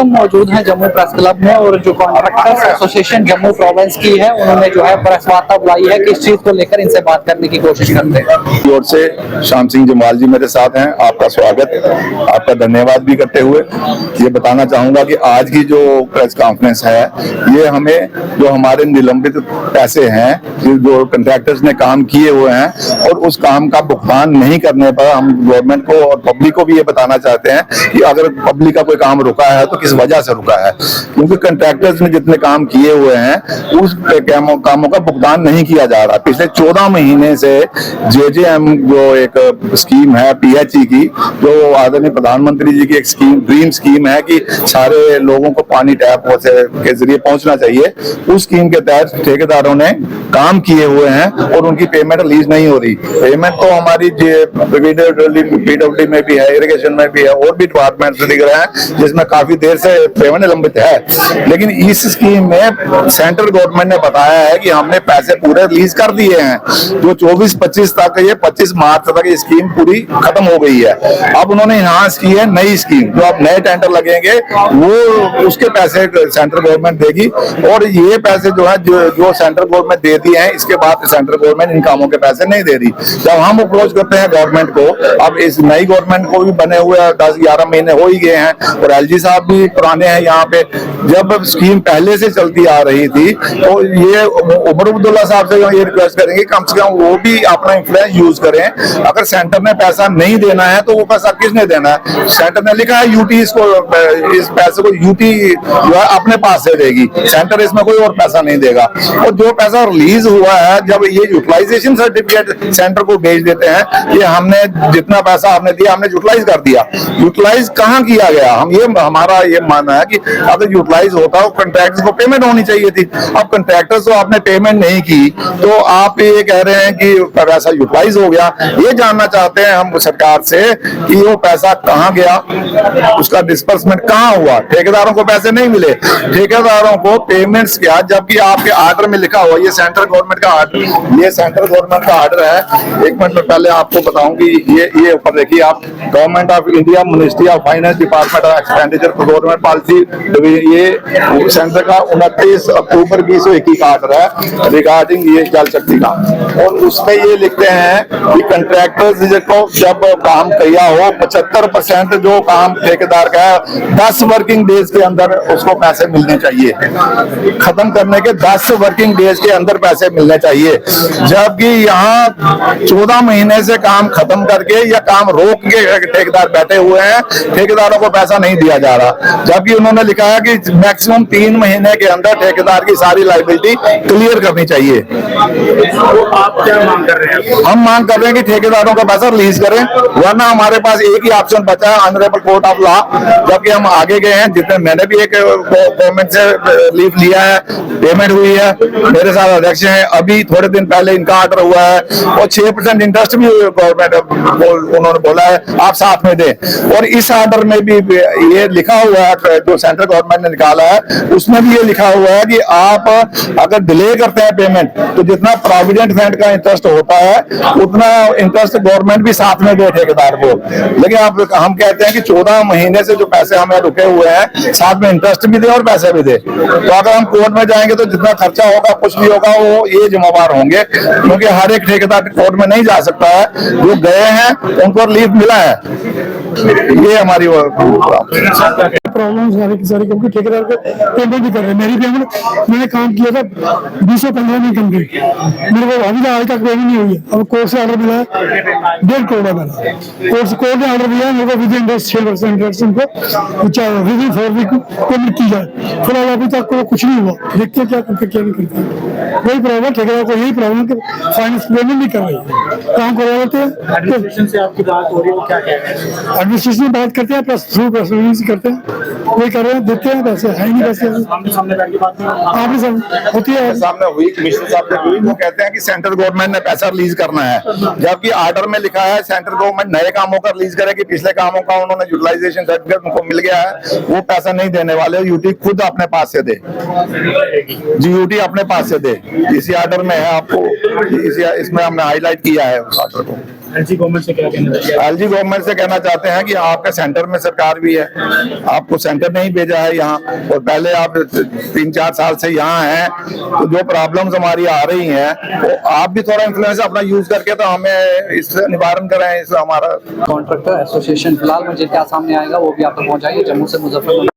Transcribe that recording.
हम मौजूद हैं जम्मू प्रेस क्लब में और जो कॉन्ट्रैक्टर्स एसोसिएशन जम्मू प्रोविंस की है उन्होंने जो है प्रेस वार्ता बुलाई है, किस चीज को लेकर इनसे बात करने की कोशिश करते हैं। ओर से श्याम सिंह जमाल जी मेरे साथ हैं, आपका स्वागत, आपका धन्यवाद भी करते हुए ये बताना चाहूंगा कि आज की जो प्रेस कॉन्फ्रेंस है ये हमें जो हमारे निलंबित पैसे हैं जो कॉन्ट्रैक्टर्स ने काम किए हुए हैं और उस काम का भुगतान नहीं करने पर हम गवर्नमेंट को और पब्लिक को भी ये बताना चाहते हैं कि अगर पब्लिक का कोई काम रुका है तो किस वजह से रुका है, क्योंकि कॉन्ट्रैक्टर्स ने जितने काम किए हुए हैं उस कामों का भुगतान नहीं किया जा रहा। पिछले 14 महीने से JJM जो एक स्कीम है PHE की, जो आदरणीय प्रधानमंत्री जी की एक स्कीम, ड्रीम स्कीम है कि सारे लोगों को पानी टैप के जरिए पहुंचना चाहिए, उस स्कीम के तहत ठेकेदारों ने काम किए हुए हैं और उनकी पेमेंट रिलीज नहीं हो रही। पेमेंट तो हमारी PWD में भी है, इरिगेशन में भी है और भी डिपार्टमेंट से दिख रहे हैं जिसमें काफी देर से पेमेंट लंबित है। लेकिन इस स्कीम में सेंट्रल गवर्नमेंट ने बताया है कि हमने पैसे पूरे रिलीज कर दिए हैं, जो 24-25 तक, ये 25 मार्च तक ये स्कीम पूरी खत्म हो गई है। अब उन्होंने इनहांस की है नई स्कीम, जो अब नए टेंडर लगेंगे वो उसके पैसे सेंट्रल गवर्नमेंट देगी और ये पैसे जो है जो सेंट्रल गवर्नमेंट दे दिए हैं, इसके बाद सेंट्रल गवर्नमेंट इन कामों के पैसे नहीं दे रही। जब हम अप्रोच करते हैं गवर्नमेंट को, अब इस नई गवर्नमेंट को भी बने हुए 10-11 महीने हो ही गए हैं और LG साहब भी पुराने हैं यहाँ पे, जब स्कीम पहले से चलती आ रही थी तो ये उमर अब्दुल्ला साहब से ये रिक्वेस्ट करेंगे कम से कम वो भी अपना इन्फ्लुएंस यूज करें। अगर सेंटर ने पैसा नहीं देना है तो वो पैसा किसने देना है? सेंटर ने लिखा है UT इसको, इस पैसे को UT जो है अपने पास से देगी, सेंटर इसमें कोई और पैसा नहीं देगा। और जो पैसा रिलीज हुआ है, जब ये यूटिलाइजेशन सर्टिफिकेट सेंटर को भेज देते हैं कि हमने जितना पैसा आपने दिया हमने यूटिलाइज कर दिया, यूटिलाइज कहाँ किया गया? हमारा ये मानना है कि अगर यूटिलाइज होता तो कॉन्ट्रैक्टर्स को पेमेंट होनी चाहिए थी। अब कॉन्ट्रैक्टर्स को आपने पेमेंट नहीं की तो आप ये कह रहे हैं कि पैसा यूटिलाइज हो गया। ये जानना चाहते हैं हम सरकार से कि वो पैसा कहाँ गया, उसका डिस्बर्समेंट कहाँ हुआ। ठेकेदारों को पैसे नहीं मिले, ठेकेदारों को पेमेंट्स क्या, जबकि आपके आर्डर में लिखा हुआ, ये सेंट्रल गवर्नमेंट का आर्डर, ये सेंट्रल गवर्नमेंट का आर्डर है। एक मिनट में पहले आपको बताऊं कि ये ऊपर देखिए आप, government of India, ministry of finance, department of expenditure for government policy, ये सेंटर का 29 अक्टूबर 2021 का आर्डर है रिगार्डिंग ये जल शक्ति का, और उसमें ये लिखते हैं कि कॉन्ट्रैक्टर्स को जब काम किया हो 75% जो काम ठेकेदार का है 10 वर्किंग डेज के अंदर उसको पैसे मिलने चाहिए, खत्म करने के 10 वर्किंग डेज के अंदर पैसे मिलने चाहिए। जबकि यहाँ 14 महीने से काम खत्म करके या काम रोक के ठेकेदार बैठे हुए हैं, ठेकेदारों को पैसा नहीं दिया जा रहा। जबकि उन्होंने लिखा है कि मैक्सिमम 3 महीने के अंदर ठेकेदार की सारी लायबिलिटी क्लियर करनी चाहिए। तो आप क्या मांग कर रहे हैं? हम मांग कर रहे हैं कि ठेकेदारों का पैसा रिलीज करें, वरना हमारे पास एक ही ऑप्शन बचा है, ऑनरेबल कोर्ट ऑफ लॉ। जबकि हम आगे गए हैं, जितने मैंने भी एक गवर्नमेंट से लीव लिया है, पेमेंट हुई है, मेरे साथ अध्यक्ष हैं, अभी थोड़े दिन पहले इनका ऑर्डर हुआ है और 6% इंटरेस्ट भी गवर्नमेंट उन्होंने बोला है आप साथ में दें। और इस ऑर्डर में भी ये लिखा हुआ है, जो सेंट्रल गवर्नमेंट ने निकाला है उसमें भी ये लिखा हुआ है कि आप अगर डिले करते हैं पेमेंट तो जितना प्रोविडेंट फंड का इंटरेस्ट होता है उतना इंटरेस्ट गवर्नमेंट भी साथ में दे ठेकेदार को। लेकिन हम कहते हैं कि 14 महीने से जो पैसे हमें रुके हुए हैं साथ में इंटरेस्ट भी दे और पैसे भी दे। तो अगर हम कोर्ट में जाएंगे तो जितना खर्चा होगा कुछ भी होगा वो ये जिम्मेवार होंगे, क्योंकि हर एक ठेकेदार कोर्ट में नहीं जा सकता है। जो गए हैं उनको रिलीफ मिला है, ये हमारी प्रॉब्लम सारी क्योंकि ठेकेदार को पेमेंट भी कर रहे हैं। मेरी पेमेंट मैंने काम किया था 215 में कंप्लीट, मेरे को अभी आज तक पेमेंट नहीं हुई है। अब कोर्ट से ऑर्डर मिला है 1.5 करोड़ है मेरा, कोर्ट ने ऑर्डर दिया मेरे को विद इंटरेस्ट 6% इंटरेस्ट उनको विद 4 वीक पेमेंट की जाए। फिलहाल अभी तक कुछ नहीं हुआ, देखते हैं क्या करते क्या नहीं करते। वही प्रॉब्लम ठेकेदार को, यही प्रॉब्लम कि फाइनेंस पेमेंट नहीं कर रही है, काम करवा लेते हैं। एडमिनिस्ट्रेशन से आपकी बात हो रही है, वो क्या कह रहे हैं? एडमिनिस्ट्रेशन बात करते हैं प्लस थ्रू प्रेस रिलीज करते हैं, वही कर रहे हैं, देते हैं पैसे, है नहीं पैसे। सामने बैठ के बात आपने सब होती है सामने हुई, कमिश्नर साहब ने हुई, वो कहते हैं कि सेंट्रल गवर्नमेंट ने पैसा रिलीज करना है, जबकि आर्डर में लिखा है सेंट्रल गवर्नमेंट नए कामों का रिलीज करेगी, पिछले कामों का उन्होंने यूटिलाइजेशन सर्टिफिकेट उनको मिल गया है, वो पैसा नहीं देने वाले। यूटी खुद अपने पास से दे, जी यूटी अपने पास से दे। इसी आर्डर में है, आपको इसमें हमने हाईलाइट किया है उस आर्डर को। एलजी गवर्नमेंट से क्या कहना चाहिए? एलजी गवर्नमेंट से कहना चाहते हैं कि आपके सेंटर में सरकार भी है, आपको सेंटर नहीं भेजा है यहाँ, और पहले आप 3-4 साल से यहाँ हैं, तो जो प्रॉब्लम्स हमारी आ रही हैं वो आप भी थोड़ा इन्फ्लुएंस अपना यूज करके तो हमें इससे निवारण कराएं। इससे हमारा कॉन्ट्रैक्टर एसोसिएशन फिलहाल मुझे क्या सामने आएगा वो भी आप तक पहुंचाएंगे। जम्मू से मुजफ्फर।